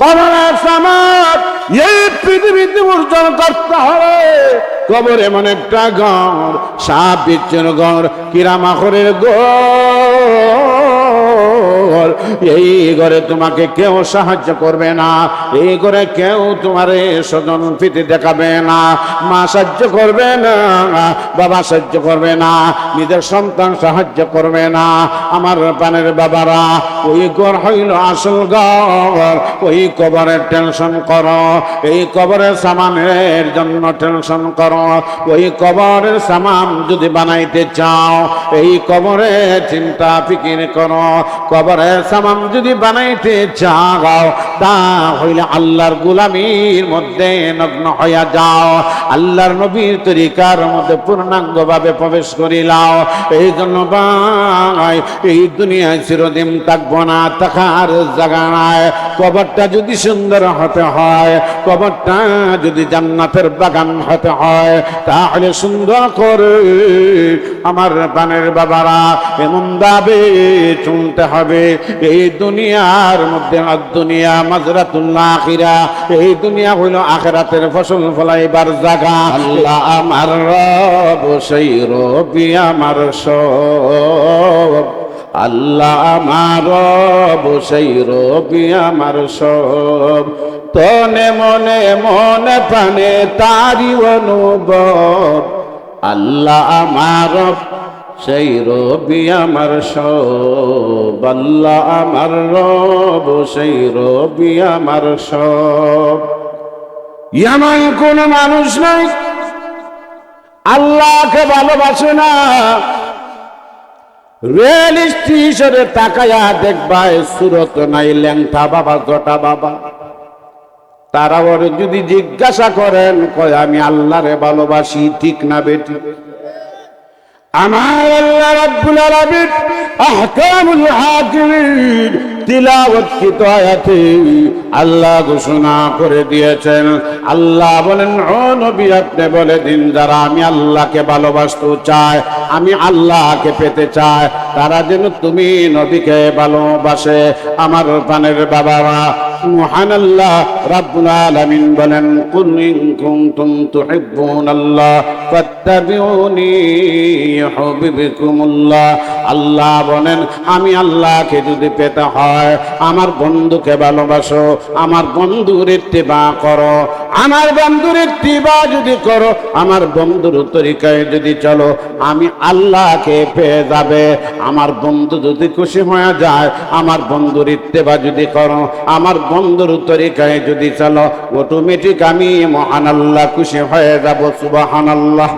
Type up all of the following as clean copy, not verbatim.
কবরের সামান এই পৃথিবীতে অর্জন করতে হবে। কবর এমন একটা ঘর, সাপ বিচ্ছুর ঘর, কিরামাখরের ঘর। এই ঘরে তোমাকে কেউ সাহায্য করবে না, এই ঘরে কেউ তোমার স্বজন প্রীতি দেখাবে না, মা সাহায্য করবে না, বাবা সাহায্য করবে না, নিজের সন্তান সাহায্য করবে না। আমার প্রাণের বাবারা, ওই ঘর হইল আসল ঘর। ওই কবরের টেনশন করো, এই কবরের সামানের জন্য টেনশন করো। ওই কবরের সামান যদি বানাইতে চাও, এই কবরে চিন্তা ফিকির করো। কবরের সামান যদি বানাইতে চাও, তা হইলে আল্লাহর গোলামির মধ্যে নগ্ন হইয়া যাও, আল্লাহর নবীর তরিকার মধ্যে পূর্ণাঙ্গ ভাবে প্রবেশ করিলাও। এই জন্য ভাই, এই দুনিয়ায় চিরদিন থাকবো না, থাকার জায়গা নাই। কবরটা যদি সুন্দর হতে হয়, কবরটা যদি জান্নাতের বাগান হতে হয়, তাহলে সুন্দর করে আমার প্রাণের বাবারা এমন ভাবে চলতে হবে। এই দুনিয়ার মধ্যে দুনিয়া মাজরাতুল আখিরা, এই দুনিয়া হইল আখিরাতের ফসল ফলাইবার জায়গা। আল্লাহ আমার রব, সেই রবি আমার সব। আল্লাহ আমার রব, সেই রবি আমার সব। তনে মনে মনে প্রাণে তারি অনুভব। আল্লাহ আমার রব, সেই রবি আমার সব। আল্লাহ আমার রব, সেই রবি আমার সব। এমন কোন মানুষ নাই আল্লাহকে ভালোবাসে না। রেল স্টেশনে তাকায়া দেখবা সুরত নাই, ল্যাংটা বাবা, জটা বাবা। তারা ওর যদি জিজ্ঞাসা করেন, কয় আমি আল্লাহরে ভালোবাসি, ঠিক না বেটি? আমার আল্লাহ রাব্বুল আলামিন আহকামুল হাকিমিন তিলাওয়াতকৃত আয়াতে আল্লাহ ঘোষণা করে দিয়েছেন। আল্লাহ বলেন, ও নবী আপনি বলে দিন, যারা আমি আল্লাহকে ভালোবাসতে চায়, আমি আল্লাহকে পেতে চায়, তারা যেন তুমি নবীকে ভালোবাসে। আমার প্রাণের বাবারা, মহান আল্লাহ রাব্বুল আলামিন বলেন, কুল ইন কুনতুম তুহিব্বুনাল্লাহ ফাত্তাবিউনি ইউহিব্বুকুমুল্লাহ। আল্লাহ বলেন, আমি আল্লাহকে যদি পেতে হয়, আমার বন্ধুকে ভালোবাসো, আমার বন্ধুর ইত্তিবা করো। আমার বন্ধুর ইত্তিবা যদি করো, আমার বন্ধুর তরিকায় যদি চলো, আমি আল্লাহকে পেয়ে যাবে। আমার বন্ধু যদি খুশি হয়ে যায়, আমার বন্ধুর ইত্তিবা যদি করো, আমার বন্ধুর তরিকায় যদি চলো, অটোমেটিক আমি মহান আল্লাহ খুশি হয়ে যাব। সুবহানাল্লাহ।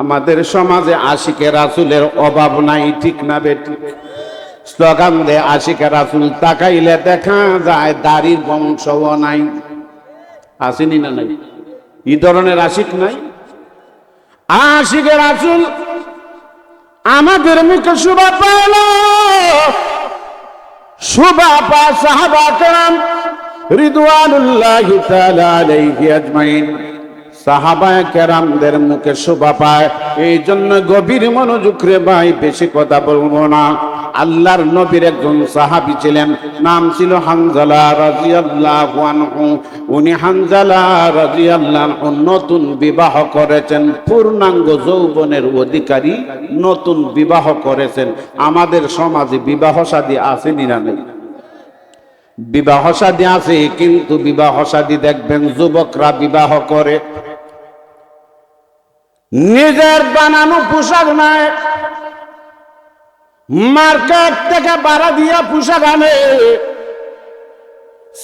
আমাদের সমাজে আশিকে রাসূলের অভাব নাই, ঠিক না বেটি? স্লোগান দে আশিকে রাসূল, তাকাইলে দেখা যায় দাড়ির বংশও নাই। আসেনি না নাই? এই ধরনের আশিক নাই? আশিকে রাসূল আমাদের মুখে শোভা পেল, শোভা পা সাহাবা কেরাম রিদওয়ানুল্লাহি তাআলা আলাইহি আজমাইন, সাহাবায়ে কেরামদের মুখে শোভা পায়। এই জন্য গভীর মনোযোগ রে ভাই, বেশি কথা বলবো না। আল্লাহর নবীর একজন সাহাবী ছিলেন, নাম ছিল হানজালা রাদিয়াল্লাহু আনহু। উনি হানজালা রাদিয়াল্লাহু আনহু নতুন বিবাহ করেছেন, পূর্ণাঙ্গ যৌবনের অধিকারী, নতুন বিবাহ করেছেন। আমাদের সমাজে বিবাহ শাদী আছে না নাই? বিবাহ শাদী আছে, কিন্তু বিবাহ শাদী দেখবেন যুবকরা বিবাহ করে নিজের বানানো পোশাক নাই, মার্কেট থেকে ভাড়া দিয়া পোশাক আনে।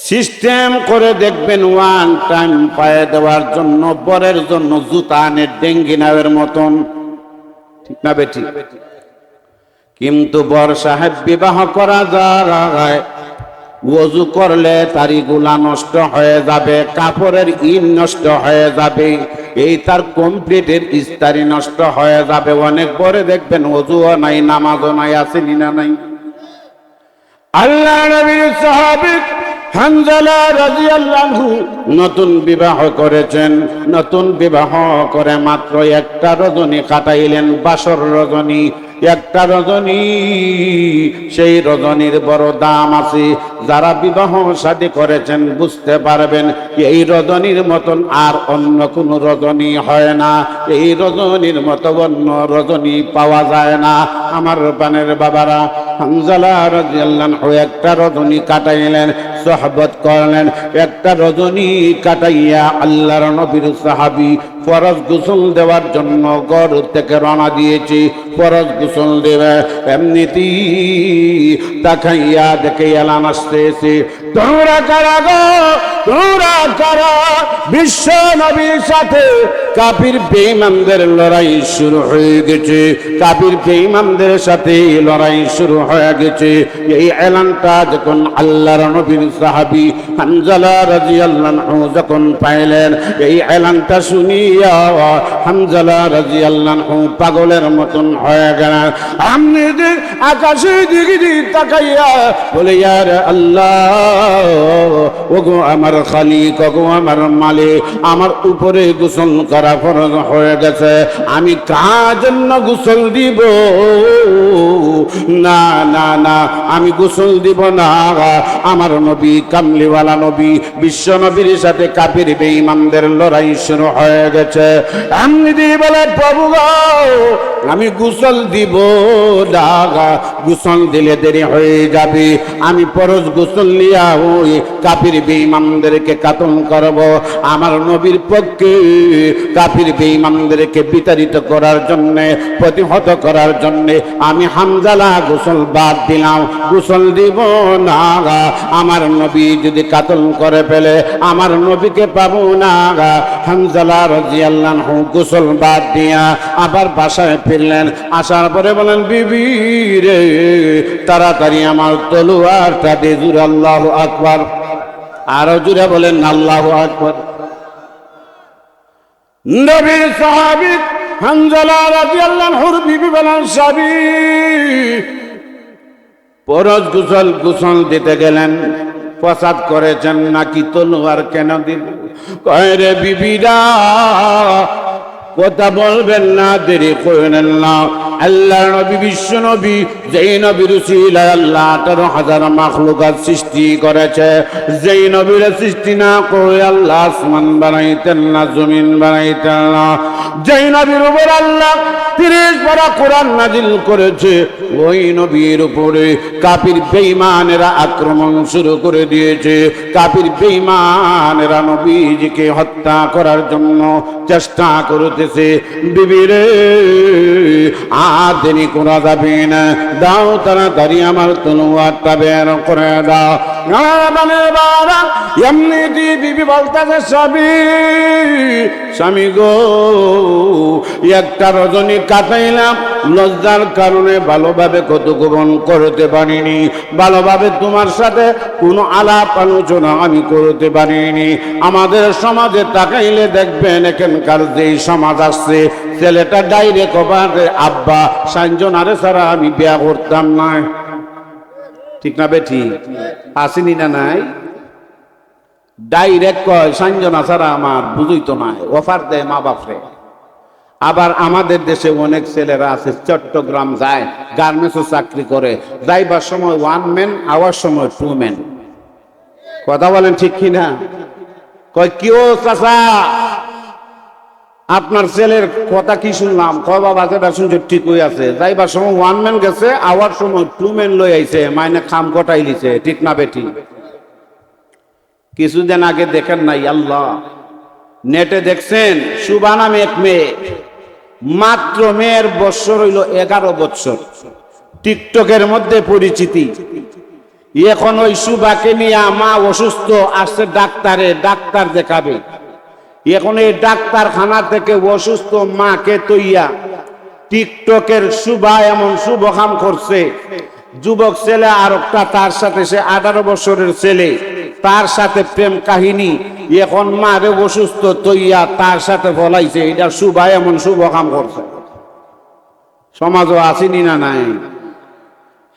সিস্টেম করে দেখবেন ওয়ান টাইম পায়ে দেওয়ার জন্য, বরের জন্য জুতা আনে ডেঙ্গি নাওয়ের মতন, ঠিক না বেটি? কিন্তু বর সাহেব বিবাহ করা যায়, ওযু করলে তারি গুলা নষ্ট হয়ে যাবে, কাপড়ের ইন নষ্ট হয়ে যাবে, এই তার কমপ্লিটের ইস্তারি নষ্ট হয়ে যাবে। অনেক পরে দেখবেন ওযুও নাই, নামাজও নাই, আছে না নাই? আল্লাহ নবীর সাহাবী হানজালা রাদিয়াল্লাহু আনহু নতুন বিবাহ করেছেন। নতুন বিবাহ করে মাত্র একটা রজনী কাটাইলেন, বাসর রজনী। একটা রজনী, সেই রজনীর বড় দাম আছে। যারা বিবাহ শাদী করেছেন বুঝতে পারবেন, এই রজনীর মতন আর অন্য কোন রজনী হয় না, এই রজনীর মতো অন্য রজনী পাওয়া যায় না। আমার পানের বাবারা, হানজালা রাদিয়াল্লাহু আনহু একটা রজনী কাটাইলেন, সোহবত করলেন। একটা রজনী কাটাইয়া আল্লাহর নবীর সাহাবী ফরজ গোসল দেওয়ার জন্য ঘর থেকে রওনা দিয়েছি। ফরজ গোসল দেবে, এমনিতেই তাকাইয়া দেখে এলান আসতেছে, তোমরা কারা গো, তোমরা কারা? বিশ্ব নবীর সাথে কাফির বেঈমানদের লড়াই শুরু হয়ে গেছে, কাফির বেঈমানদের সাথে লড়াই শুরু হয়ে গেছে। এই এলানটা যখন আল্লাহর নবীর সাহাবী হানজালা রাদিয়াল্লাহু আনহু যখন পাইলেন, এই এলানটা শুনিয়া হানজালা রাদিয়াল্লাহু আনহু পাগলের মতন হয়ে গেলেন। আমি আকাশের দিকে তাকাইয়া বলে, ইয়া আল্লাহ, ওগো আমার খালিক, ওগো আমার মালিক, আমার উপরে গোসল করা ফরজ হয়ে গেছে, আমি কার জন্য গোসল দিব? না না না, আমি গোসল দিব না। আমার নবী কামলিওয়ালা নবী, বিশ্ব নবীর সাথে কাফির বেঈমানদের লড়াই শুরু হয়ে গেছে। আমি বলে, প্রভু গো, আমি গোসল দিব না, গোসল দিলে দেরি হয়ে যাবে, আমি ফরজ গোসল নিয়া ওই কাফির বেঈমানদেরকে কাতল করব। আমার নবীর পক্ষে কাফির বেঈমানদেরকে বিতাড়িত করার জন্য, প্রতিহত করার জন্য আমি হানজালা গোসল বাদ দিলাম, গোসল দিব না। আমার নবী যদি কাতল করে ফেলে, আমার নবীকে পাবো না। হানজালা রাদিয়াল্লাহু আনহু গোসল বাদ দিয়া আবার বাসায় ফিরলেন। আসার পরে বলেন, বিবি রে, তাড়াতাড়ি আমার তলোয়ারটা দে। জুরে আল্লাহু আকবার, আরো জুড়ে বলেন আল্লাহু আকবার। নবীর সাহাবী হানজালা রাদিয়াল্লাহু আনহুর বিবি বলেন, সাহাবী ফরজ গোসল দিতে গেলেন, প্রসাদ করেছেন নাকি তলোয়ার কেন দিল? কয় রে বিবিরা, কথা বলবেন না, দেরি করেন না। আল্লাহর নবী, বিশ্ব নবী, যেই নবীর উসিলায় আল্লাহ 18,000 মাখলুকাত সৃষ্টি করেছে, যেই নবীর সৃষ্টি না করে আল্লাহ আসমান বানাইতেন না, জমিন বানাইতেন না, যেই নবীর উপর আল্লাহ 30 পারা কোরআন নাজিল করেছে, ওই নবীর উপরে কাফির বেঈমানেরা আক্রমণ শুরু করে দিয়েছে। কাফির বেঈমানেরা নবীজিকে হত্যা করার জন্য চেষ্টা করতেছে। বিবিরে, আর দেরি করা যাবে না, দাও তাড়াতাড়ি আমার তলোয়ারটা বের করে দাও। এমনি বিবি বলতেছে, স্বামী গো, একটা রজনী কাটাইলাম, লজ্জার কারণে ভালোভাবে কথোপকথন করতে পারিনি, ভালোভাবে তোমার সাথে কোনো আলাপ আলোচনা আমি করতে পারিনি। আমাদের সমাজে তাকাইলে দেখবেন, এখানকার যেই সমাজ আসছে, ছেলেটা ডাইরেক্ট হবে, আব্বা সাঞ্জনারে ছাড়া আমি বিয়া করতাম না। ঠিক না বেঠি? আসেনি না? নাই, ডাইরেক্ট কয় সাঞ্জনা ছাড়া আমার বুঝইতো না, অফার দেয় মা বাপরে। আবার আমাদের দেশে অনেক ছেলেরা আছে, চট্টগ্রাম যায়, গার্মেন্টসে চাকরি করে, যাইবার সময় 1 ম্যান, আওয়ার সময় 2 ম্যান। কথা বলেন ঠিক কিনা? কয় কি ও চাচা, আপনার ছেলের কথা কি শুনলাম? কয় বাবা, যেটা শুনছে ঠিকই আছে, যাইবার সময় 1 ম্যান গেছে, আওয়ার সময় 2 ম্যান লই আইছে, মাইনে খাম কটাই লিছে। ঠিক না বেটি? কিছুদিন আগে দেখেন নাই, আল্লাহ নেটে দেখছেন, সুবা নামে এক মেয়ে, মাত্র মেয়ের বছর হইল 11 বছর, টিকটকের মধ্যে পরিচিতি। এখন ওই সুবাকে নিয়ে মা অসুস্থ, আসছে ডাক্তারে, ডাক্তার দেখাবে। এখন এই ডাক্তারখানা থেকে অসুস্থ মাকে তৈয়া টিকটকের সুবা এমন শুভ কাম করছে, যুবক ছেলে আর একটা, তার সাথে সে 18 বছরের ছেলে, তার সাথে প্রেম কাহিনী। এখন মারে অসুস্থ তৈয়া তার সাথে বলাইছে, এটা সুবা এমন শুভ কাম করছে। সমাজও আসেনি না? নাই।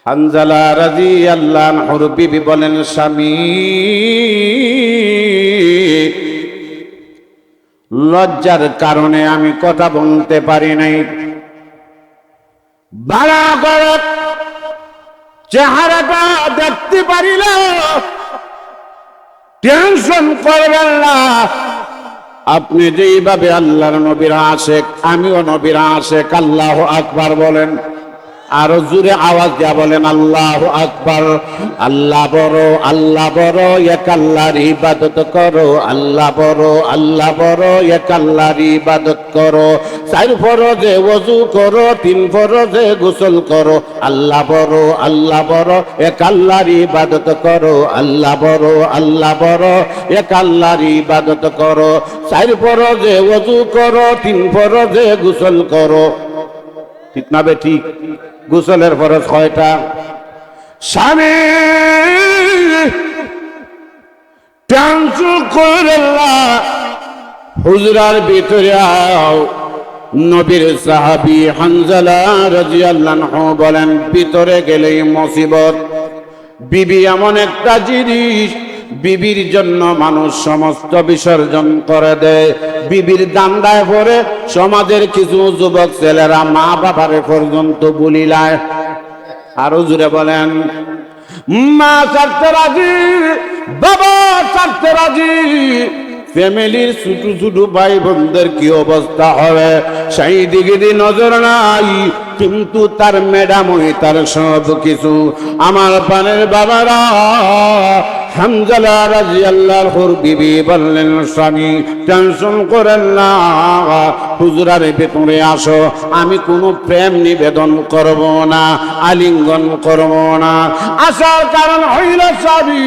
হানজালা রাদিয়াল্লাহু আনহুর বিবি বলেন, স্বামী, লজ্জার কারণে আমি কথা বলতে পারি নাই, ভালো করে চেহারাটা দেখতে পারিলে টেনশন করবেন না। আপনি যেইভাবে আল্লাহর নবীর আশেক, আমিও নবীর আশেক। আল্লাহু আকবার বলেন, আরো জোরে আওয়াজ দিয়া বলেন আল্লাহু আকবার। আল্লাহ বড়, আল্লাহ বড়, এক আল্লাহর ইবাদত করো। আল্লাহ বড়, আল্লাহ বড়, এক আল্লাহর ইবাদত করো। 4 ফরজে ওযু করো, 3 ফরজে গোসল করো। আল্লাহ বড়, আল্লাহ বড়, এক আল্লাহর ইবাদত করো। আল্লাহ বড়, আল্লাহ বড়, এক আল্লাহর ইবাদত করো। 4 ফরজে ওযু করো, 3 ফরজে গোসল করো। ঠিক না বে ঠিক? গোসলের ফরজ কয়টা? স্বামী টেনশন করেন না, হুজরার ভিতরে আও। নবীর সাহাবী হানজালা রাদিয়াল্লাহু আনহু বলেন, ভিতরে গেলেই মুসিবত। বিবি এমন একটা জিনিস, বিবির জন্য মানুষ সমস্ত বিসর্জন করে দেয়। বিবির দান্দায় পড়ে সমাজের কিছু যুবক ছেলেরা মা বাবারে পর্যন্ত বলিলায়। আরো জুড়ে বলেন, মা ছাড়তে রাজি, বাবা ছাড়তে রাজি। ফ্যামিলির ছোট ছোট ভাই বোনদের কি অবস্থা হবে সেই দিকে নজর নাই, কিন্তু তার ম্যাডামই তার সব কিছু। আমার পানের বাবারা, হানজালা রাদিয়াল্লাহুর বিবি বললেন, স্বামী টেনশন করেন না, হুজুরার ভেতরে আসো। আমি কোনো প্রেম নিবেদন করব না, আলিঙ্গন করব না। আসার কারণ হইল স্বামী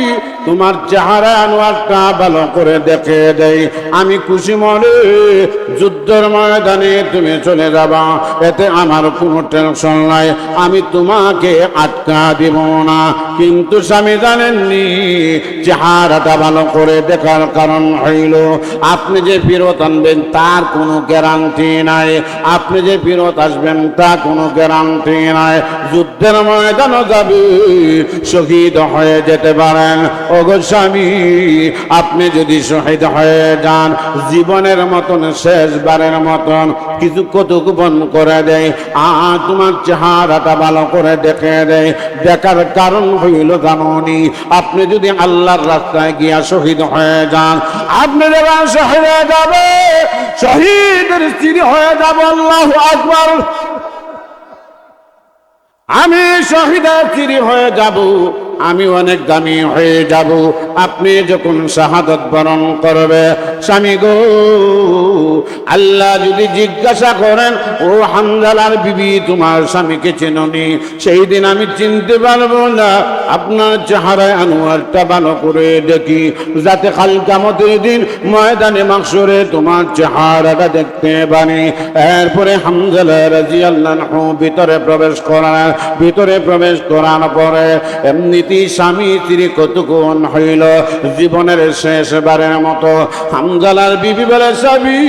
তোমার চেহারা আনোয়ারটা ভালো করে দেখে দেয়। আমি খুশি মনে যুদ্ধের ময়দানে তুমি চলে যাবা, এতে আমার কোনো টেনশন নাই, আমি তোমাকে আটকা দিব না। কিন্তু স্বামী জানেননি চেহারাটা ভালো করে দেখার কারণ হইল আপনি যে ফেরত আনবেন তার কোনো গ্যারান্টি নাই, আপনি যে ফেরত আসবেন তার কোনো গ্যারান্টি নাই। যুদ্ধের ময়দানে যাবে, শহীদ হয়ে যেতে পারেন। ওগো স্বামী, আপনি যদি শহীদ হয়ে যান, জীবনের মতন শেষবারের মতন কিছু কতক্ষণ করে দেয়, তোমার চেহারাটা ভালো করে দেখে দেয়। দেখার কারণ হইল জানুনি, আপনি যদি আল্লাহর রাস্তায় গিয়া শহীদ হয়ে যান, আপনি যখন শহীদ হয়ে যাবে, শহীদের স্ত্রী হয়ে যাব। আল্লাহু আকবার। আমি শহীদের স্ত্রী হয়ে যাব, আমি অনেক দামি হয়ে যাব। আপনি যখন শাহাদাত বরণ করবে, স্বামী গো, আল্লাহ যদি জিজ্ঞাসা করেন, ও হানজালার বিবি তোমার স্বামীকে চেননি? সেই দিন আমি চিনতে পারবো না। আপনার চেহারায় আনোয়ারটা ভালো করে দেখি, যাতে কাল কিয়ামতের দিন ময়দানে মাহশরে তোমার চেহারাটা দেখতে পারি। এরপরে হানজালা রাদিয়াল্লাহু আনহু ভিতরে প্রবেশ করার পরে এমনিতেই স্বামী স্ত্রী কতক্ষণ হইল, জীবনের শেষবারের মতো হানজালার বিবি বলে, স্বামী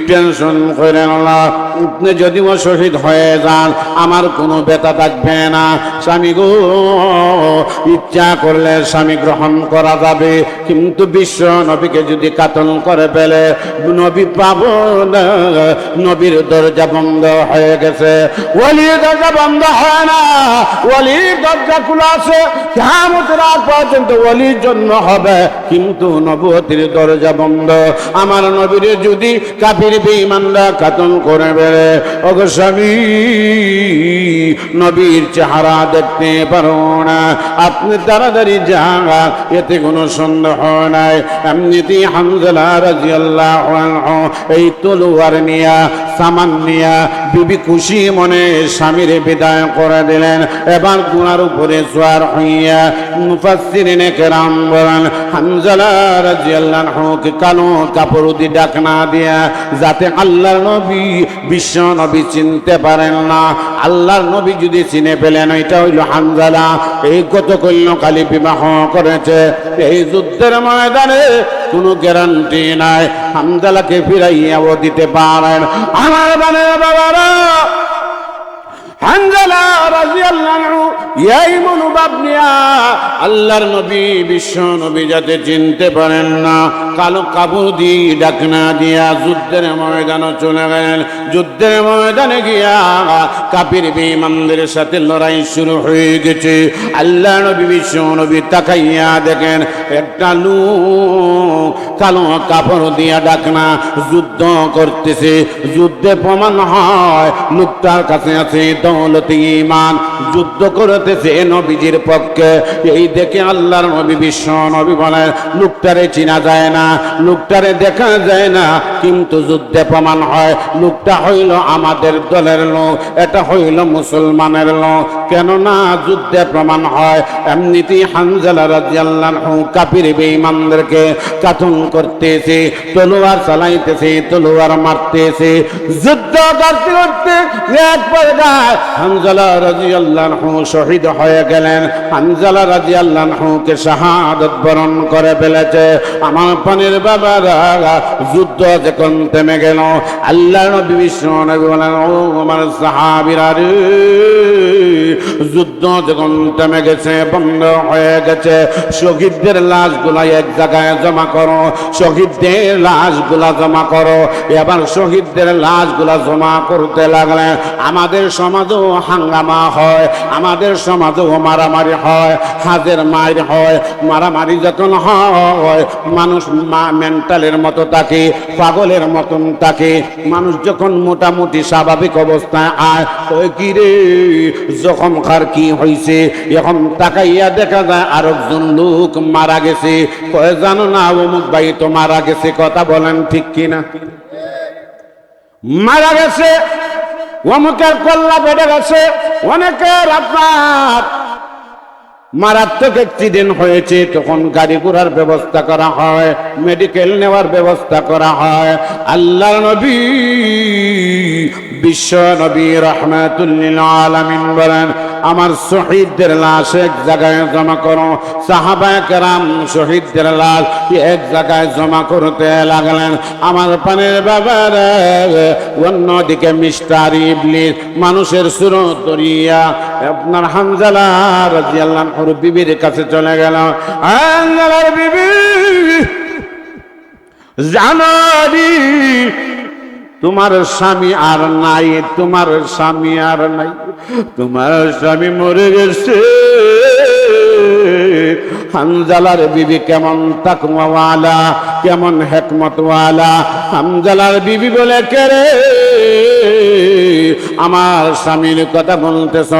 টেনশন করেন না, আপনি যদিও শহীদ হয়ে যান আমার কোনো ব্যথা থাকবে না। স্বামী গো, ইচ্ছা করলে স্বামী গ্রহণ করা যাবে, কিন্তু বিশ্ব নবীকে যদি কাতল করে ফেলে নবী পাবো না। নবীর দরজা বন্ধ হয়ে গেছে, ওলির দরজা বন্ধ হয় না, ওলির দরজা খোলা আছে। কিয়ামতের আগ পর্যন্ত ওলির জন্য হবে, কিন্তু নবুয়তের দরজা বন্ধ। আমার নবীর যদি কাফির বেঈমানরা কাতল করে বেড়ে, ওগো স্বামী নবীর চেহারা দেখতে পারো না, আপনি তাড়াতাড়ি যান, এতে কোনো সন্দেহ নাই। এমনিতেই হানজালা রাদিয়াল্লাহু আনহু এই তলোয়ার নিয়া, সামান নিয়া বিবি খুশি মনে স্বামীর বিদায় করে দিলেন। এবার গুনার উপরে সওয়ার হইয়া মুফাসসিরিনে কেরাম বলেন, হানজালা রাদিয়াল্লাহু আনহুকে কালো কাপড় দিয়ে ঢাকনা দিয়া, যাতে আল্লাহর নবী বিশ্ব নবী চিনতে পারেন না। আল্লাহর নবী যদি চিনে পেলেন, এটা হইল হানজালা এই গত কল্যকালী বিবাহ করেছে। এই যুদ্ধের ময়দানে কোনো গ্যারান্টি নাই হানজালাকে ফিরাইয়াও দিতে পারেন। আমার বাবারা, হানজালা রাদিয়াল্লাহু আনহু এই মনোভাব নিয়া আল্লাহর নবী বিশ্ব নবী যাতে চিনতে পারেন না কালো কাপড় দিয়ে ডাকনা দিয়া যুদ্ধের ময়দানে চলে গেলেন। যুদ্ধের ময়দানে গিয়া কাফির বেঈমানদের সাথে লড়াই শুরু হয়ে গেছে। আল্লাহ নবী বিশ্ব নবী তাকাইয়া দেখেন একটা লোক কালো কাপড় দিয়া ডাকনা যুদ্ধ করতেছে। যুদ্ধে প্রমাণ হয় লোকটার কাছে আছে দৌলতে ঈমান, যুদ্ধ করতেছে নবীজির পক্ষে। এই দেখে আল্লাহর নবী বিশ্ব নবী বলেন লোকটারে চিনা যায় না, লোকটারে দেখা যায় না, কিন্তু যুদ্ধে প্রমাণ হয় লোকটা হইল আমাদের দলের লোক, এটা হইল মুসলমানের লোক। কেননা যুদ্ধে প্রমাণ হয় এমনিতেই হানজালা রাদিয়াল্লাহু আনহু কাফির বেঈমানদেরকে কাতল করতেছে, তলোয়ার চালাইতেছে, তলোয়ার মারতেছে। যুদ্ধ করতে করতে এক পর্যায়ে হানজালা রাদিয়াল্লাহু আনহু শহীদ হয়ে গেলেন। হানজালা রাদিয়াল্লাহু আনহুকে শাহাদাত বরণ করে ফেলেছে। আমার পানির বাবারা যুদ্ধ যখন থেমে গেল আল্লাহর নবী বিশ্ব নবী বলেন ও আমার সাহাবীরা রে, যুদ্ধ যখন থেমে গেছে, বন্ধ হয়ে গেছে, শহীদদের লাশগুলা এক জায়গায় জমা করো, শহীদদের লাশগুলা জমা করো। এবার শহীদদের লাশগুলা জমা করতে লাগলেন। আমাদের সমাজেও হাঙ্গামা হয়, আমাদের সমাজেও মারামারি হয়, হাজের মার হয়। মারামারি যখন হয় মানুষ মেন্টালের মতো থাকে, পাগলের মতন থাকে। মানুষ যখন মোটামুটি স্বাভাবিক অবস্থায় আয় ওই কি রে জখম খার কি হয়েছে, এখন তাকাইয়া দেখা যায় আরেকজন লোক মারা গেছে। কয়ে জানো না অমুক ভাই তো মারা গেছে, কথা বলেন ঠিক কিনা? মারা গেছে, অমুকের কল্লা বেড়ে গেছে, অনেকের আপনার মারাত্মক অ্যাক্সিডেন্ট হয়েছে, তখন গাড়ি ঘোড়ার ব্যবস্থা করা হয়, মেডিকেল নেওয়ার ব্যবস্থা করা হয়। আল্লাহর নবী বিশ্ব নবী রাহমাতুল লিল আলামিন বলেন আমার শহীদদের লাশ এক জায়গায় জমা করো। সাহাবায়ে কেরাম শহীদদের লাশ এক জায়গায় জমা করতে লাগলেন। আমার পানের বাবারা অন্যদিকে মিস্টার ইবলিস মানুষের সুরত ধরিয়া আপনার হানজালা রাদিয়াল্লাহু আনহুর বিবির কাছে চলে গেল। হানজালার বিবি জানারি তোমার স্বামী আর নাই, তোমার স্বামী আর নাই, তোমার স্বামী মরে গেছে। হানজালার বিবি কেমন তাকওয়াওয়ালা, কেমন হিকমতওয়ালা। হানজালার বিবি বলে কে রে আমার স্বামীর কথা বলতেছ?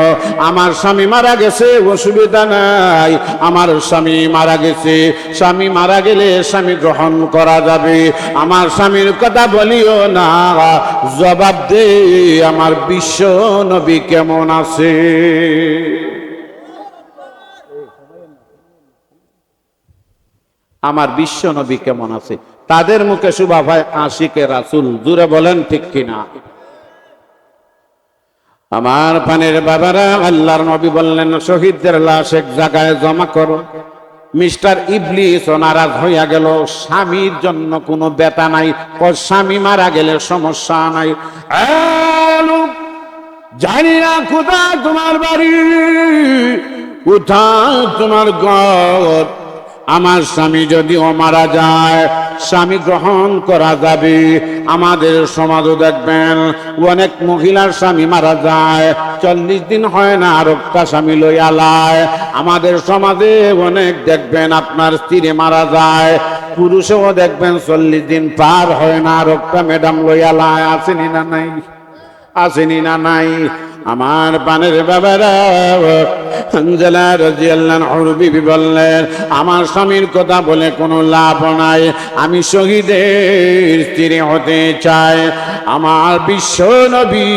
আমার স্বামী মারা গেছে, অসুবিধা নাই, আমার স্বামী মারা গেছে। স্বামী মারা গেলে স্বামী গ্রহণ করা যাবে। আমার স্বামীর কথা বলিও না, জবাব দে আমার বিশ্ব নবী কেমন আছে? আমার বিশ্ব নবী কেমন আছে? তাদের মুখে শুভা ভাই আশিকে রাসূল, জুড়ে বলেন ঠিক কিনা? আমার পানের বাবারা আল্লাহর নবী বললেন শহীদদের লাশ এক জায়গায় জমা করো। মিস্টার ইবলিস নারাজ হইয়া গেল। স্বামীর জন্য কোনো ব্যথা নাই, স্বামী মারা গেলে সমস্যা নাই। জানি না কোথায় তোমার বাড়ি, কোথায় তোমার ঘর। আমার স্বামী যদিও মারা যায় স্বামী গ্রহণ করা যাবে। আমাদের সমাজও দেখবেন অনেক মহিলার স্বামী মারা যায়, 40 দিন হয় না আর একটা স্বামী লইয়ালায়। আমাদের সমাজে অনেক দেখবেন আপনার স্ত্রী মারা যায়, পুরুষও দেখবেন 40 দিন পার হয় না আর একটা ম্যাডাম লইয়ালায়। আসেনি না নাই? আসেনি না নাই? আমার পানের বাবারা হানজালা রাদিয়াল্লাহু আনহু বিবি বললেন আমার স্বামীর কথা বলে কোনো লাভ নাই, আমি শহীদের স্ত্রী হতে চাই। আমার বিশ্ব নবী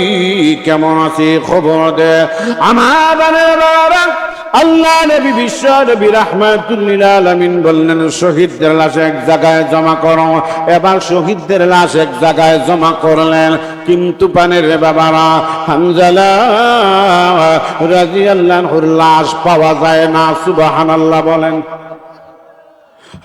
কেমন আছে খবর দে। আমার পানের বাবারা আল্লাহ নবী বিশ্ব নবী রাহমাতুল লিল আলামিন বললেন শহীদদের লাশ এক জায়গায় জমা করো। এবার শহীদদের লাশ এক জায়গায় জমা করলেন, কিন্তু পানের বাবারা হানজালা রাদিয়াল্লাহু আনহুর লাশ পাওয়া যায় না। সুবহানাল্লাহ বলেন।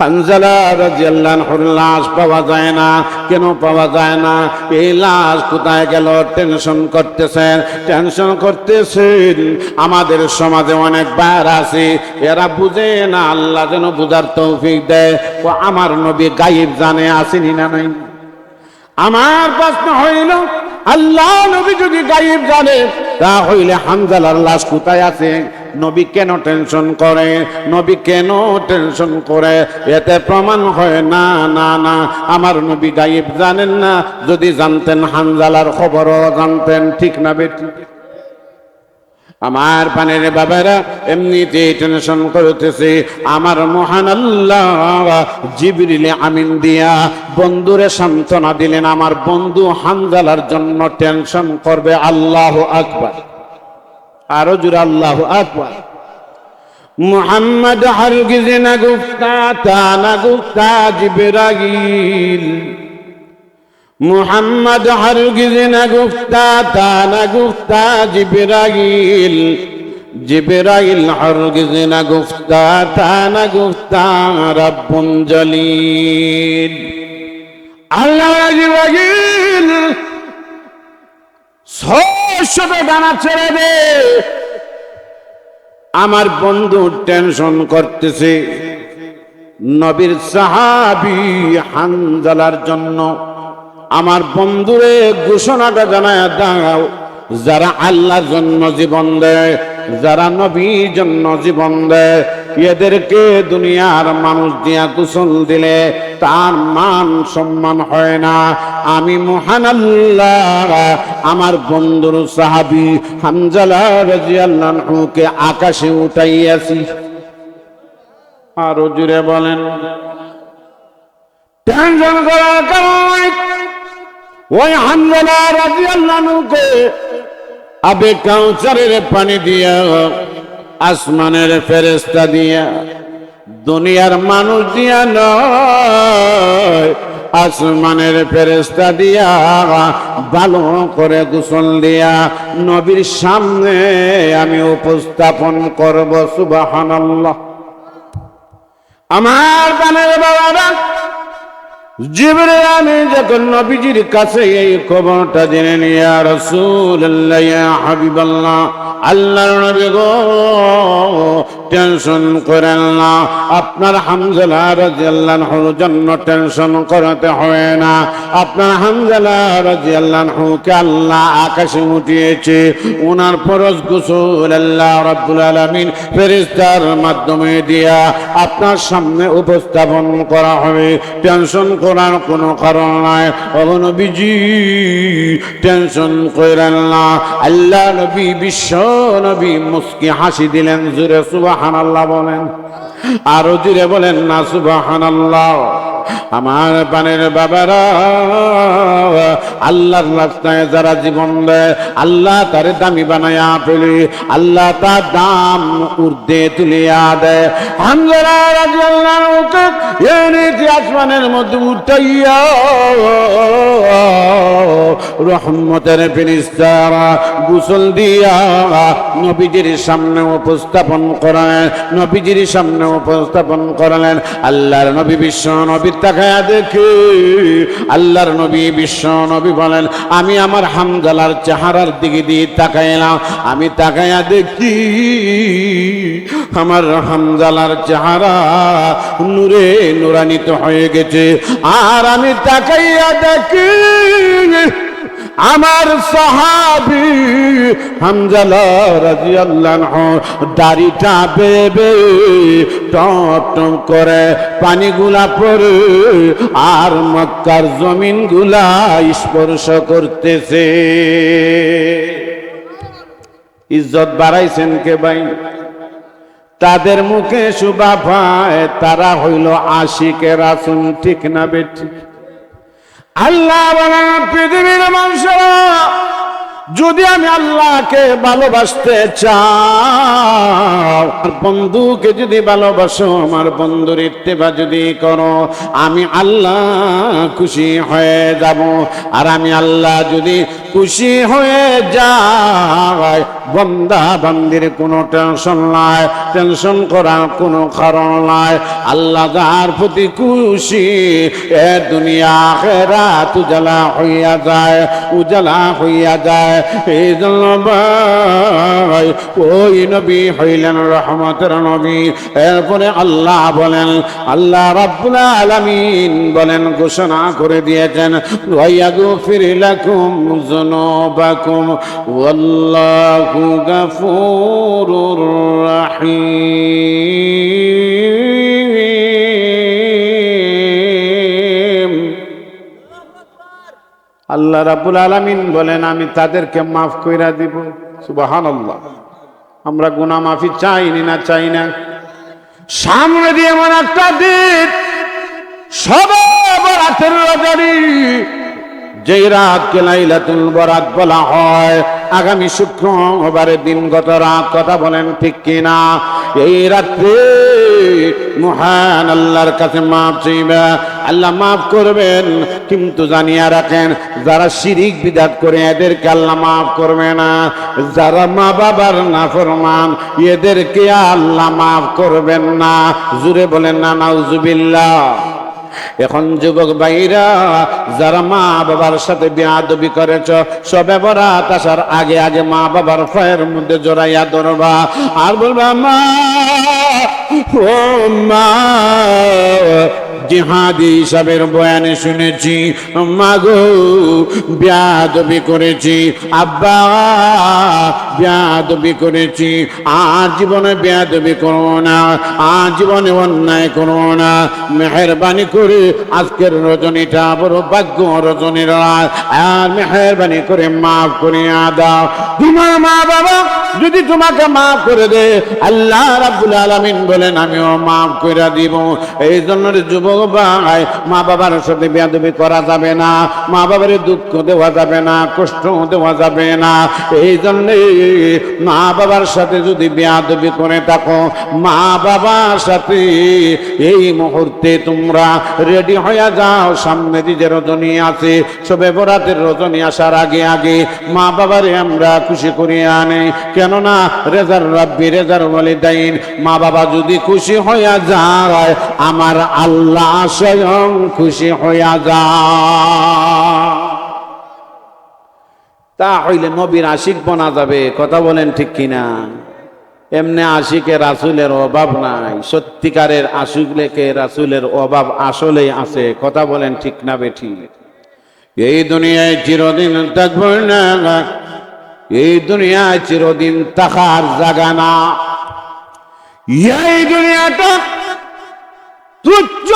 হানজালা রাদিয়াল্লাহু আনহুর লাশ পাওয়া যায় না। কেন পাওয়া যায় না? এই লাশ কোথায় গেল? টেনশন করতেছেন। আমাদের সমাজে অনেক ভাইর আছে, এরা বুঝে না, আল্লাহ যেন বুঝার তৌফিক দেয়। ও আমার নবী গায়েব জানে, আসেনি না নাই? আমার প্রশ্ন হইল, আল্লাহ নবী যদি গায়েব জানে, তা হইলে হানজালার লাশ কোথায় আছে? নবী কেন টেনশন করে? নবী কেন টেনশন করে? এতে প্রমাণ হয় না না না আমার নবী গায়েব জানেন না। যদি জানতেন হানজালার খবরও জানতেন, ঠিক না বেটি? আমার পানের বাবারা এমনিতে টেনশন করতেছে। আমার মহান আল্লাহ জিবরিল আমিন দিয়া বন্ধুরে সান্ত্বনা দিলেন, আমার বন্ধু হানজালার জন্য টেনশন করবে। আল্লাহু আকবার, আরো জোরে আল্লাহু আকবার। মুহাম্মদ হারগিজ না গুফতা তা না গুফতা জিবরাইল, মুহাম্মদ হারগিজ না গুফতা তা না গুফতা জিবরাইল, জিবরাইল হারগিজ না গুফতা তা না গুফতা রাব্বুন জলিল। আল্লাহ জিবরাইল 600 ডানা ছেড়ে দে। আমার বন্ধু টেনশন করতেছে নবীর সাহাবী হানজালার জন্য। আমার বন্ধুরে ঘোষণাটা জানায় দাও, যারা আল্লাহর জন্য জীবন দেয়, যারা নবীর জন্য জীবন দেয়, এদেরকে দুনিয়ার মানুষ দিয়া গোসল দিলে তার মান সম্মান হয় না। আমি মহান আল্লাহ আমার বন্ধুর সাহাবী হানজালা রাদিয়াল্লাহু আনহুকে আকাশে উঠাইয়াছি। আরো জুড়ে বলেন। টেনশন করার কারণে ওই হানজালা রাদিয়াল্লাহু আনহুকে আবে কাউসারের পানি দিয়া, আসমানের ফেরেশতা দিয়া, দুনিয়ার মানুষ দিয়া নয়, আসমানের ফেরেশতা দিয়া ভালো করে গোসল দিয়া নবীর সামনে আমি উপস্থাপন করব। সুবহানাল্লাহ। আমার প্রাণের বাবারা, জিবরিল আমিন যখন নবীজির কাছে এই খবরটা জেনে নিয়ে, ইয়া রাসূলুল্লাহ, ইয়া হাবিবাল্লাহ, আল্লাহর নবী গো, টেনশন করেন না, আপনার হানজালা রাদিয়াল্লাহু আনহুর জন্য টেনশন করতে হবে না। আপনার হানজালা রাদিয়াল্লাহু আনহুকে আল্লাহ আকাশে উঠিয়েছে, ওনার ফরজ গোসল আল্লাহ রাব্বুল আলামিন ফেরেশতার মাধ্যমে দিয়া আপনার সামনে উপস্থাপন করা হবে। টেনশন করার কোনো কারণ নাই। ও নবীজি টেনশন করেন না। আল্লাহ নবী, বিশ্ব নবী মুস্কি হাসি দিলেন। জোরে সুবহানাল্লাহ বলেন, আরো জোরে বলেন না সুবহানাল্লাহ। আমার পানের বাবারা, আল্লাহর রাস্তায় যারা জীবন দেয়, আল্লাহ তারে দামি বানায়া ফেলে, আল্লাহ তার দাম ঊর্ধ্বে তুলিয়া দেয়। হানজালা রাদিয়াল্লাহু আনহুকে এমনিতে আসমানের মধ্যে উঠাইয়া রহমতের ফেরেশতারা গোসল দিয়া নবীজির সামনে উপস্থাপন করেন, নবীজির সামনে উপস্থাপন করলেন। আল্লাহর নবী, বিশ্ব নবী তাকায়া দেখে, আল্লাহর নবী, বিশ্ব নবী বলেন, আমি আমার হানজালার চেহারার দিকে দিয়ে তাকাইলাম। আমি তাকায়া দেখি আমার হানজালার চেহারা নূরে নূরান্বিত হয়ে গেছে। আর আমি তাকাইয়া দেখি আমার সাহাবী হানজালা রাদিয়াল্লাহু আনহু দাড়িটা বেবে টপ টপ করে পানিগুলা পড়ে আর মক্কার জমিনগুলা স্পর্শ করতেছে। ইজ্জত বাড়াইছেন কে ভাই? তাদের মুখে শোভা পায়, তারা হইল আশিকে রাসূল, ঠিক না বেটি? আল্লাহ বলেন, পৃথিবীর মানুষেরা, যদি আমি আল্লাহকে ভালোবাসতে চাও, আর বন্ধুকে যদি ভালোবাসো, আমার বন্ধুর ইত্তেবা যদি করো, আমি আল্লাহ খুশি হয়ে যাব। আর আমি আল্লাহ যদি খুশি হয়ে যায়। বান্দা বান্দির কোনো টেনশন নাই, টেনশন করার কোনো কারণ নাই। আল্লাহ যার প্রতি খুশি এ দুনিয়া আখিরাত উজালা হইয়া যায়, উজালা হইয়া যায়। এই জন্য ভাই ওই নবী হইলেন রহমতের নবী। এরপরে আল্লাহ বলেন, আল্লাহ রাব্বুল আলামিন বলেন, ঘোষণা করে দিয়েছেন, ওয়ায়াগফির লাকুম যুনুবাকুম ওয়াল্লাহু গফুরুর রহিম। আল্লাহ রাব্বুল আলামিন বলেন, আমি তাদেরকে মাফ কইরা দিব। সুবহানাল্লাহ। আমরা গুনাহ মাফি চাইনি না, চাই না? সামনে দিয়ে এমন একটা দিন, শবে বরাতের রজনী, যেই রাতকে লাইলাতুল বরাত বলা হয়, আগামী শুক্রবারের দিনগত রাত। কথা বলেন ঠিক কিনা? এই রাত্রে মহান আল্লাহর কাছে মাফ চাইবা, আল্লাহ মাফ করবেন। কিন্তু জানিয়া রাখেন, যারা শিরিক বিদআত করে এদেরকে আল্লাহ মাফ করবে না। যারা মা বাবার নাফরমান এদেরকে আল্লাহ মাফ করবেন না। জুড়ে বলেন না নাউজুবিল্লাহ। এখন যুবক ভাইরা, যারা মা বাবার সাথে বেয়াদবি করেছ, সবে বরাত আসার আগে আগে মা বাবার পায়ের মধ্যে জড়াইয়া ধরবা আর বলবা, মা ও মা, জিহাদি সাহেবের বয়ানে শুনেছি মাগো বেয়াদবি করেছি, আব্বা বেয়াদবি করেছি, আর জীবনে বেয়াদবি করো না, আর জীবনে অন্যায় করো না। মেহেরবানি করে আজকের রজনীটা বড় ভাগ্য রজনীর রাত, আর মেহেরবানি করে মাফ করিয়া দাও। তোমার মা বাবা যদি তোমাকে মাফ করে দে, আল্লাহ রাব্বুল আলামিন বলেন আমিও মাফ করে দিব। এই জন্য যুবক ভাই, মা বাবার সাথে বেয়াদবি করা যাবে না, মা বাবার দুঃখ দেওয়া যাবে না, কষ্ট দেওয়া যাবে না। এই জন্য মা বাবার সাথে যদি বেয়াদবি করে থাকো, মা বাবার সাথে এই মুহূর্তে তোমরা রেডি হয়ে যাও। সামনে যে রজনী আছে, শবে বরাতের রজনী আসার আগে আগে মা বাবারে আমরা খুশি করিয়ে আনে। কেননা রেজার রাব্বি রেজার ওয়ালিদাইন, মা বাবা যদি খুশি হইয়া যায়, আমার আল্লাহ স্বয়ং খুশি হইয়া যায়। তা হইলে নবীর আশিক বনা যাবে। কথা বলেন ঠিক কিনা? এমনি আশিকে রাসূলের অভাব নাই, সত্যিকারের আশিকে রাসূলের অভাব আসলেই আছে। কথা বলেন ঠিক না বেঠি? এই দুনিয়ায় চিরদিন থাকব না, এই দুনিয়ায় চিরদিন থাকার জায়গা না। এই দুনিয়াটা তুচ্ছ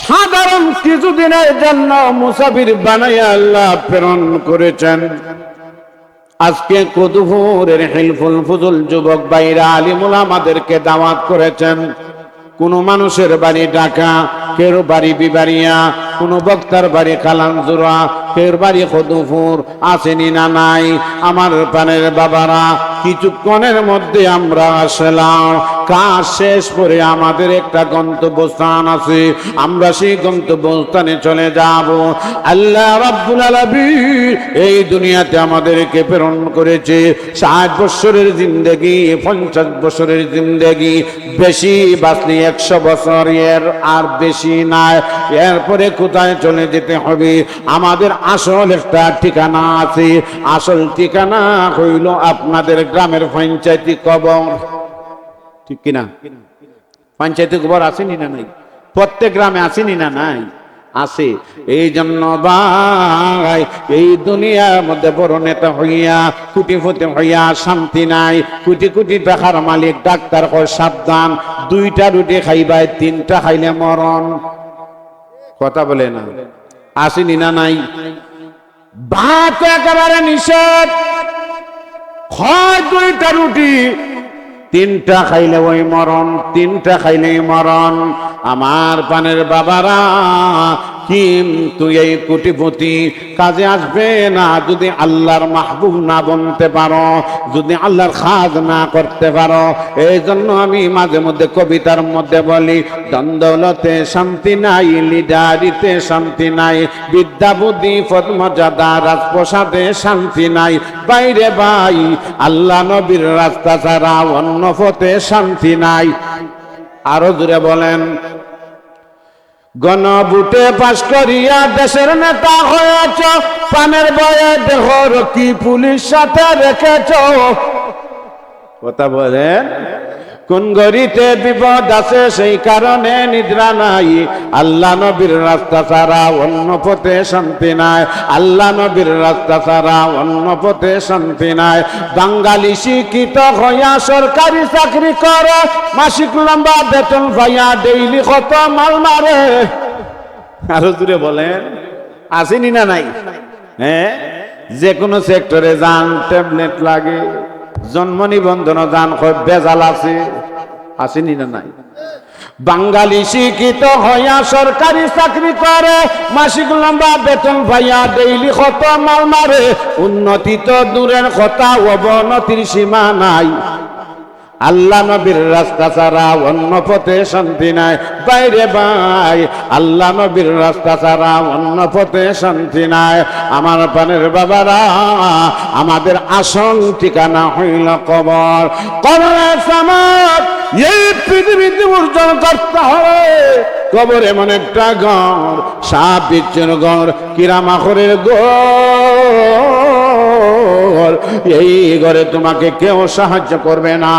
সাধারণ কিছুদিনের জন্য মুসাফির বানাইয়া আল্লাহ প্রেরণ করেছেন। আজকে কদুপুরের হিলফুল ফুজুল যুবক ভাইরা আলিমুল আমাদেরকে দাওয়াত করেছেন। কোন মানুষের বাড়ি ঢাকা, কেউ বাড়ি বিবাড়িয়া, কোন বক্তার বাড়ি কালানজুরা, কেউ বাড়ি কদুপুর। আসেনি না নাই? আমার প্রাণের বাবারা, কিছুক্ষণের মধ্যে আমরা আসলাম। কাজ শেষ করে আমাদের একটা গন্তব্যস্থান আছে, আমরা সেই গন্তব্যস্থানে চলে যাব। আল্লাহ রাব্বুল আলামিন এই দুনিয়াতে আমাদেরকে প্রেরণ করেছে 60 বছরের জিন্দেগি, 50 বছরের জিন্দেগি, বেশি বাঁচলে 100 বছর, এর আর বেশি নাই। এরপরে কোথায় চলে যেতে হবে? আমাদের আসল একটা ঠিকানা আছে। আসল ঠিকানা হইল আপনাদের গ্রামের পঞ্চায়েতি কবর। ঠিক কিনা? পঞ্চায়েতি কবর আসেনি না নাই? প্রত্যেক গ্রামে আসেনি না নাই? আছে। এই জন্য ভাই, এই দুনিয়ার মধ্যে বড় নেতা হইয়া, কোটিপতি হইয়া শান্তি নাই। কোটি কোটি টাকার মালিক ডাক্তার কয় সাবধান, 2টা রুটি খাইবাই, 3টা খাইলে মরণ। কথা বলে না? আসেনি না নাই? ভাত একেবারে নিষেধ, হয় 2টা রুটি, 3টা খাইলে ওই মরণ, 3টা খাইলে মরণ। আমার পানের বাবারা, কিন্তু এই কোটিপতি কাজে আসবে না যদি আল্লাহর মাহবুব না বনতে পারো, যদি আল্লাহর খাজ না করতে পারো। এই জন্য আমি মাঝে মধ্যে কবিতার মধ্যে বলি, দ্বন্দ্বলতে শান্তি নাই, লিডারিতে শান্তি নাই, বিদ্যা বুদ্ধি পদ্মজাদা রাজপ্রসাদে শান্তি নাই। বাইরে ভাই আল্লাহ নবীর রাস্তা ছাড়া অন্য পথে শান্তি নাই। আরো জোরে বলেন। গণভোটে পাশ করিয়া দেশের নেতা হয়েছ, পানের বয়ে দেহর কি পুলিশ সাথে রেখেছ। কথা বলেন। কোন গরিতে বিপদ আছে সেই কারণে নিদ্রা নাই। আল্লাহ নবীর রাস্তা ছাড়া অন্য পথে শান্তি নাই, আল্লাহ নবীর রাস্তা ছাড়া অন্য পথে শান্তি নাই। বাঙালি শিক্ষিত হইয়া সরকারি চাকরি করে, মাসিক লম্বা বেতন পাইয়া ডেইলি কত মাল মারে। আরো জুড়ে বলেন, আসেনি না নাই? হ্যাঁ, যে কোনো সেক্টরে যান ট্যাবলেট লাগে, জন্ম নিবন্ধন যান বেজাল আছে, আসেনি না নাই? বাঙালি শিক্ষিত হইয়া সরকারি চাকরি করে, মাসিক লম্বা বেতন পাইয়া ডেইলি কত মাল মারে। উন্নতি তো দূরের কথা, অবনতির সীমা নাই। আল্লাহ নবীর রাস্তা ছাড়া অন্য পথে শান্তি নাই। বাইরে ভাই আল্লাহ নবীর রাস্তা ছাড়া অন্য পথে শান্তি নাই। আমার পানের বাবারা, আমাদের আসল ঠিকানা হইল কবর। কবরের সামাদ এই পৃথিবীতে অর্জন করতে হবে। কবর এমন একটা ঘর, সাপ বিচ্ছুর ঘর, কিরামাখরের ঘর। এই ঘরে তোমাকে কেউ সাহায্য করবে না,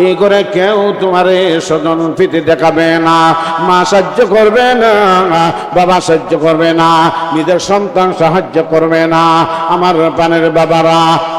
এই ঘরে কেউ তোমারে স্বজন প্রীতি দেখাবে না, মা সাহায্য করবে না, বাবা সাহায্য করবে না, নিজের সন্তান সাহায্য করবে না। আমার পানের বাবারা,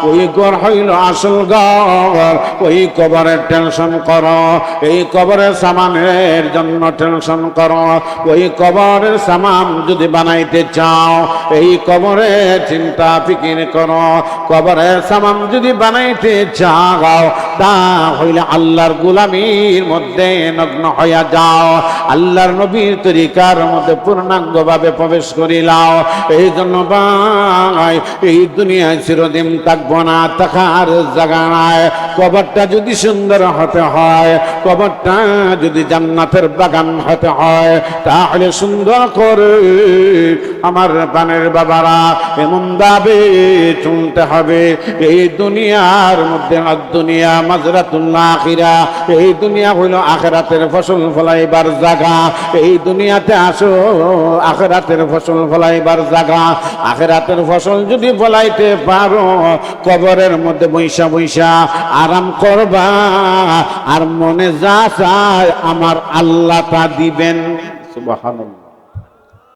ওই ঘর হইল আসল ঘর। ওই কবরের টেনশন করো, এই কবরের সামানের জন্য টেনশন করো। ওই কবরের সামান যদি বানাইতে চাও, এই কবরের চিন্তা ফিকির করো। কবরের সামান যদি বানাইতে চাও, তা হইলে আল্লাহর গোলামির মধ্যে নগ্ন হইয়া যাও, আল্লাহর নবীর তরিকার মধ্যে পূর্ণাঙ্গ ভাবে প্রবেশ করিলাও। এই জন্য ভাই এই দুনিয়ায় চিরদিন থাকবো না, থাকার জায়গা নাই। কবরটা যদি সুন্দর হতে হয়, কবরটা যদি জান্নাতের বাগান হতে হয়, তাহলে সুন্দর করে আমার পানের বাবারা এমন ভাবে চলতে হবে। এই দুনিয়ার মধ্যে দুনিয়া মাজরাতুল্লাহ আখিরা, এই দুনিয়া হইল আখিরাতের ফসল ফলাইবার জায়গা। এই দুনিয়াতে আসো, আখিরাতের ফসল ফলাইবার জায়গা। আখিরাতের ফসল যদি ফলাইতে পারো, কবরের মধ্যে বৈশা বৈশা আরাম করবা, আর মনে যা চায় আমার আল্লাহ তা দিবেন। সুবহানাল্লাহ।